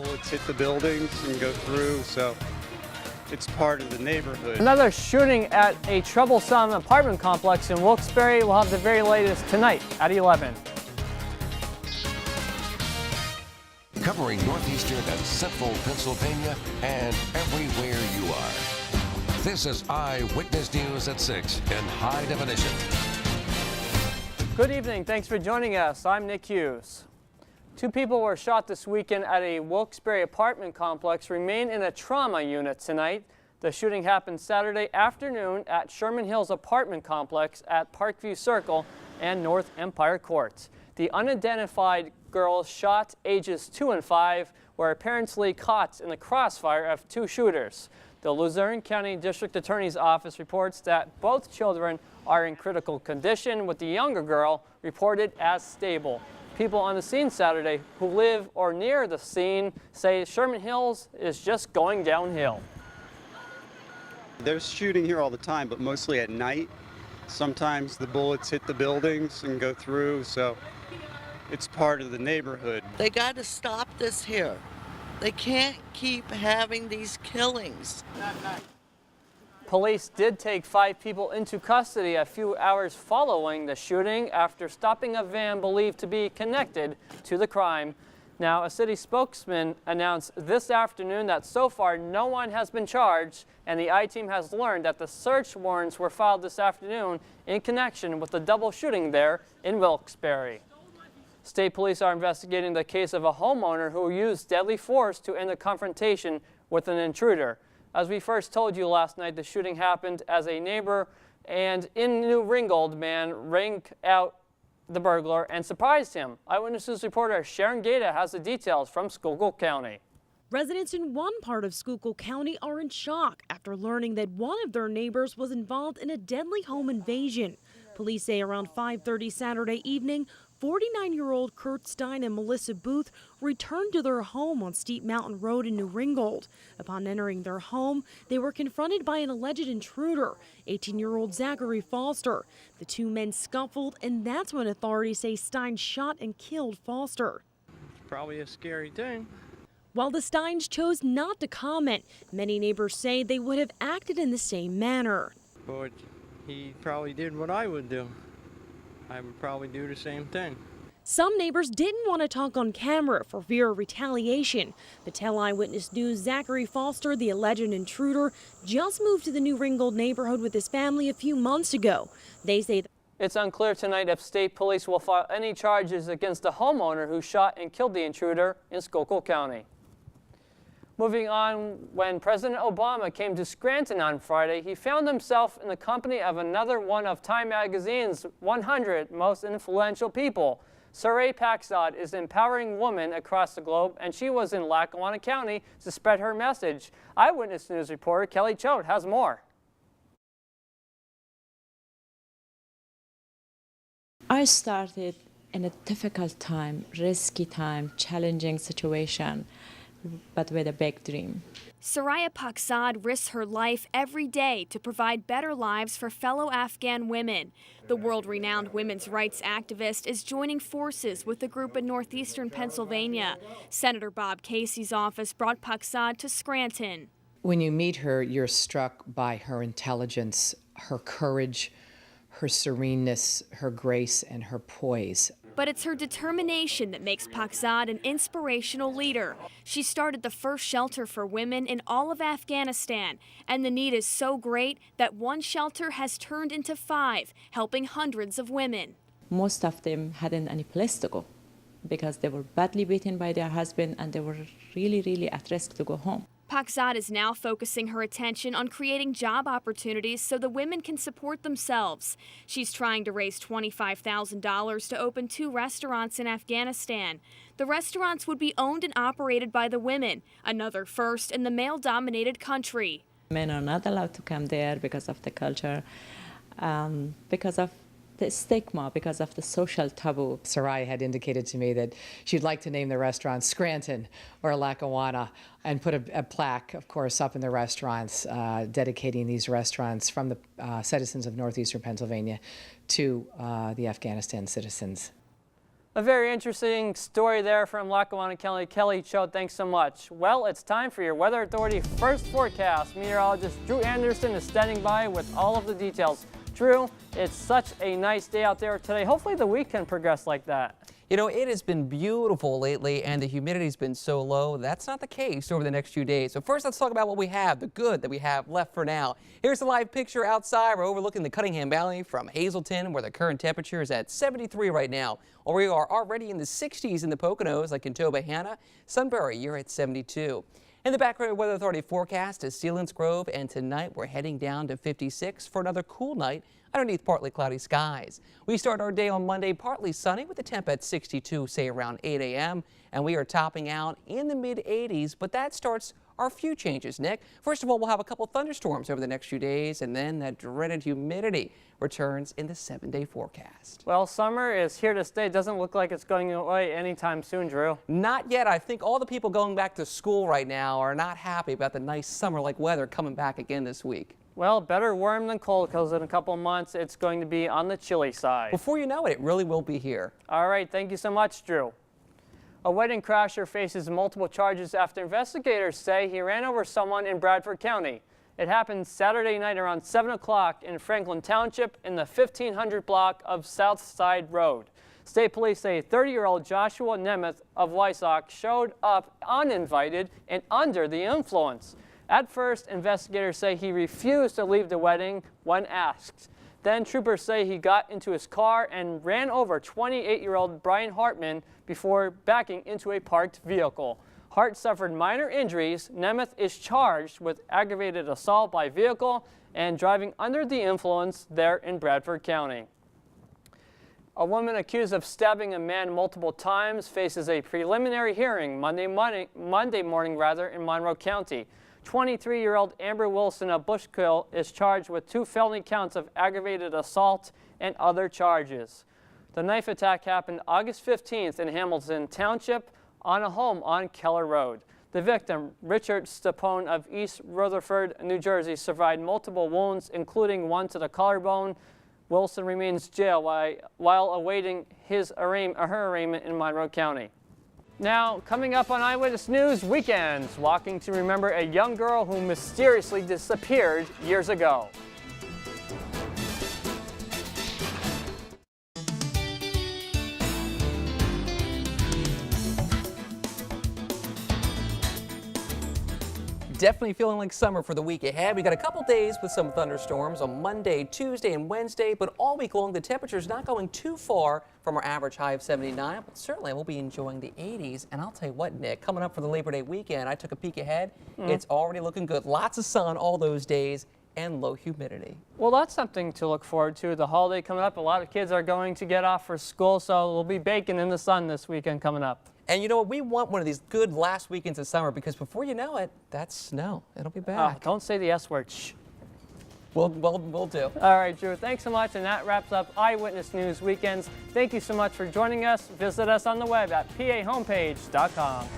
Bullets hit the buildings and go through, so it's part of the neighborhood. Another shooting at a troublesome apartment complex in Wilkes-Barre. We'll have the very latest tonight at 11. Covering northeastern and central Pennsylvania and everywhere you are. This is Eyewitness News at 6 in high definition. Good evening. Thanks for joining us. I'm Nick Hughes. 2 people were shot this weekend at a Wilkes-Barre apartment complex remain in a trauma unit tonight. The shooting happened Saturday afternoon at Sherman Hills apartment complex at Parkview Circle and North Empire Court. The unidentified girls shot ages 2 and 5 were apparently caught in the crossfire of 2 shooters. The Luzerne County District Attorney's Office reports that both children are in critical condition, with the younger girl reported as stable. People on the scene Saturday who live or near the scene say Sherman Hills is just going downhill. There's shooting here all the time, but mostly at night. Sometimes the bullets hit the buildings and go through, so it's part of the neighborhood. They got to stop this here. They can't keep having these killings. Police did take 5 people into custody a few hours following the shooting after stopping a van believed to be connected to the crime. Now, a city spokesman announced this afternoon that so far no one has been charged, and the I-team has learned that the search warrants were filed this afternoon in connection with the double shooting there in Wilkes-Barre. State police are investigating the case of a homeowner who used deadly force to end a confrontation with an intruder. As we first told you last night, the shooting happened as a neighbor and in New Ringgold man rang out the burglar and surprised him. Eyewitness News reporter Sharon Gata has the details from Schuylkill County. Residents in one part of Schuylkill County are in shock after learning that one of their neighbors was involved in a deadly home invasion. Police say around 5:30 Saturday evening, 49-year-old Kurt Stein and Melissa Booth returned to their home on Steep Mountain Road in New Ringgold. Upon entering their home, they were confronted by an alleged intruder, 18-year-old Zachary Foster. The 2 men scuffled, and that's when authorities say Stein shot and killed Foster. Probably a scary thing. While the Steins chose not to comment, many neighbors say they would have acted in the same manner. But he probably did what I would do. I would probably do the same thing. Some neighbors didn't want to talk on camera for fear of retaliation. But tell Eyewitness News Zachary Foster, the alleged intruder, just moved to the New Ringgold neighborhood with his family a few months ago. They say It's unclear tonight if state police will file any charges against the homeowner who shot and killed the intruder in Schuylkill County. Moving on, when President Obama came to Scranton on Friday, he found himself in the company of another one of Time magazine's 100 most influential people. Saray Paxad is empowering women across the globe, and she was in Lackawanna County to spread her message. Eyewitness News reporter Kelly Choate has more. I started in a difficult time, risky time, challenging situation, but with a big dream. Soraya Paxad risks her life every day to provide better lives for fellow Afghan women. The world-renowned women's rights activist is joining forces with a group in northeastern Pennsylvania. Senator Bob Casey's office brought Paxad to Scranton. When you meet her, you're struck by her intelligence, her courage, her sereneness, her grace, and her poise. But it's her determination that makes Paxad an inspirational leader. She started the first shelter for women in all of Afghanistan, and the need is so great that one shelter has turned into 5, helping hundreds of women. Most of them hadn't any place to go because they were badly beaten by their husband and they were really at risk to go home. Paxad is now focusing her attention on creating job opportunities so the women can support themselves. She's trying to raise $25,000 to open 2 restaurants in Afghanistan. The restaurants would be owned and operated by the women, another first in the male-dominated country. Men are not allowed to come there because of the culture, because of the stigma, because of the social taboo. Sarai had indicated to me that she'd like to name the restaurant Scranton or Lackawanna and put a plaque, of course, up in the restaurants, dedicating these restaurants from the citizens of northeastern Pennsylvania to the Afghanistan citizens. A very interesting story there from Lackawanna County. Kelly Cho, thanks so much. Well, it's time for your Weather Authority first forecast. Meteorologist Drew Anderson is standing by with all of the details. Drew, it's such a nice day out there today. Hopefully the week can progress like that. You know, it has been beautiful lately and the humidity's been so low. That's not the case over the next few days. So first, let's talk about what we have, the good that we have left for now. Here's a live picture outside. We're overlooking the Cunningham Valley from Hazelton, where the current temperature is at 73 right now. Or we are already in the 60s in the Poconos, like in Toba-Hanna. Sunbury, you're at 72. In the background Weather Authority forecast is Selinsgrove, and tonight we're heading down to 56 for another cool night underneath partly cloudy skies. We start our day on Monday partly sunny with the temp at 62, say around 8 a.m. And we are topping out in the mid-80s, but that starts our few changes, Nick. First of all, we'll have a couple thunderstorms over the next few days, and then that dreaded humidity returns in the 7-day forecast. Well, summer is here to stay. Doesn't look like it's going away anytime soon, Drew. Not yet. I think all the people going back to school right now are not happy about the nice summer-like weather coming back again this week. Well, better warm than cold, because in a couple of months it's going to be on the chilly side. Before you know it, it really will be here. All right, thank you so much, Drew. A wedding crasher faces multiple charges after investigators say he ran over someone in Bradford County. It happened Saturday night around 7 o'clock in Franklin Township in the 1500 block of South Side Road. State police say 30-year-old Joshua Nemeth of Wysock showed up uninvited and under the influence. At first, investigators say he refused to leave the wedding when asked. Then troopers say he got into his car and ran over 28-year-old Brian Hartman before backing into a parked vehicle. Hart suffered minor injuries. Nemeth is charged with aggravated assault by vehicle and driving under the influence there in Bradford County. A woman accused of stabbing a man multiple times faces a preliminary hearing Monday morning in Monroe County. 23-year-old Amber Wilson of Bushkill is charged with 2 felony counts of aggravated assault and other charges. The knife attack happened August 15th in Hamilton Township on a home on Keller Road. The victim, Richard Stapone of East Rutherford, New Jersey, survived multiple wounds, including one to the collarbone. Wilson remains jailed while awaiting her arraignment in Monroe County. Now, coming up on Eyewitness News Weekends, walking to remember a young girl who mysteriously disappeared years ago. Definitely feeling like summer for the week ahead. We got a couple days with some thunderstorms on Monday, Tuesday, and Wednesday, but all week long the temperature's not going too far from our average high of 79, but certainly we'll be enjoying the 80s. And I'll tell you what, Nick, coming up for the Labor Day weekend, I took a peek ahead. It's already looking good. Lots of sun all those days and low humidity. Well, that's something to look forward to. The holiday coming up, a lot of kids are going to get off for school, so we'll be baking in the sun this weekend coming up. And you know what? We want one of these good last weekends of summer, because before you know it, that's snow. It'll be back. Don't say the S word. Shh. We'll do. All right, Drew, thanks so much. And that wraps up Eyewitness News Weekends. Thank you so much for joining us. Visit us on the web at pahomepage.com.